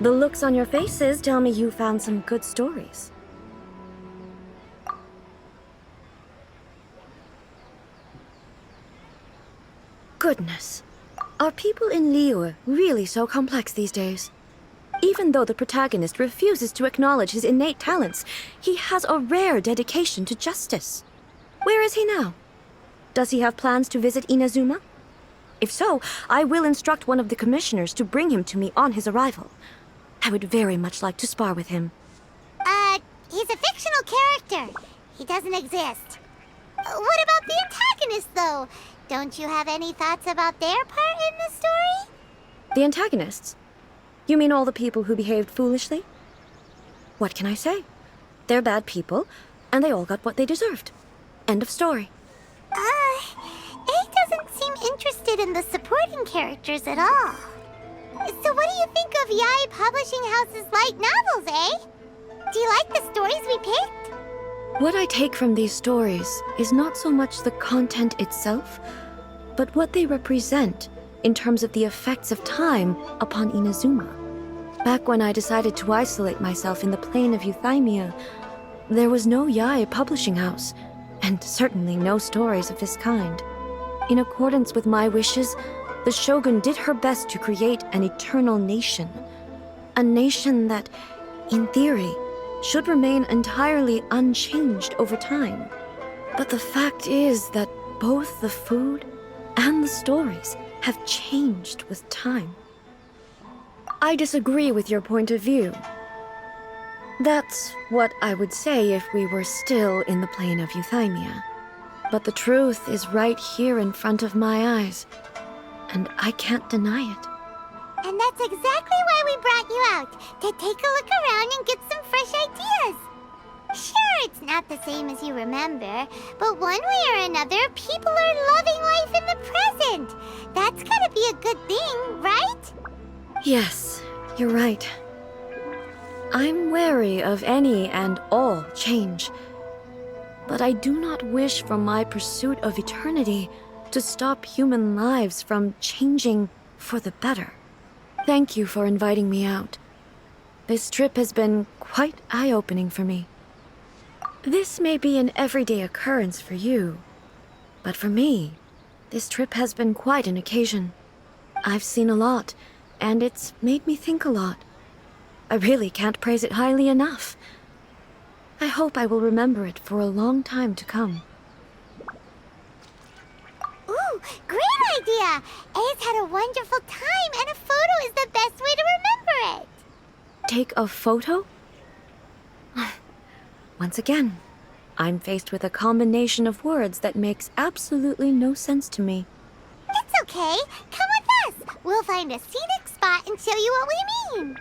The looks on your faces tell me you found some good stories. Goodness. Are people in Liyue really so complex these days? Even though the protagonist refuses to acknowledge his innate talents, he has a rare dedication to justice. Where is he now? Does he have plans to visit Inazuma? If so, I will instruct one of the commissioners to bring him to me on his arrival. I would very much like to spar with him. He's a fictional character. He doesn't exist. What about the antagonist, though? Don't you have any thoughts about their part in the story? The antagonists? You mean all the people who behaved foolishly? What can I say? They're bad people, and they all got what they deserved. End of story. A doesn't seem interested in the supporting characters at all. So what do you think of Yae Publishing House's light novels, eh? Do you like the stories we picked? What I take from these stories is not so much the content itself, but what they represent in terms of the effects of time upon Inazuma. Back when I decided to isolate myself in the plane of Euthymia, there was no Yae Publishing House, and certainly no stories of this kind. In accordance with my wishes, the Shogun did her best to create an eternal nation. A nation that, in theory, should remain entirely unchanged over time. But the fact is that both the food and the stories have changed with time. I disagree with your point of view. That's what I would say if we were still in the plane of Euthymia. But the truth is right here in front of my eyes, and I can't deny it. And that's exactly why we brought you out, to take a look around and get some fresh ideas. Sure, it's not the same as you remember, but one way or another, people are loving life in the present. That's gotta be a good thing, right? Yes, you're right. I'm wary of any and all change, but I do not wish for my pursuit of eternity to stop human lives from changing for the better. Thank you for inviting me out. This trip has been quite eye-opening for me. This may be an everyday occurrence for you, but for me, this trip has been quite an occasion. I've seen a lot, and it's made me think a lot. I really can't praise it highly enough. I hope I will remember it for a long time to come. Ooh, great idea! A's had a wonderful time, and a photo is the best way to remember it. Take a photo? Once again, I'm faced with a combination of words that makes absolutely no sense to me. It's okay. Come with us. We'll find a scenic spot and show you what we mean.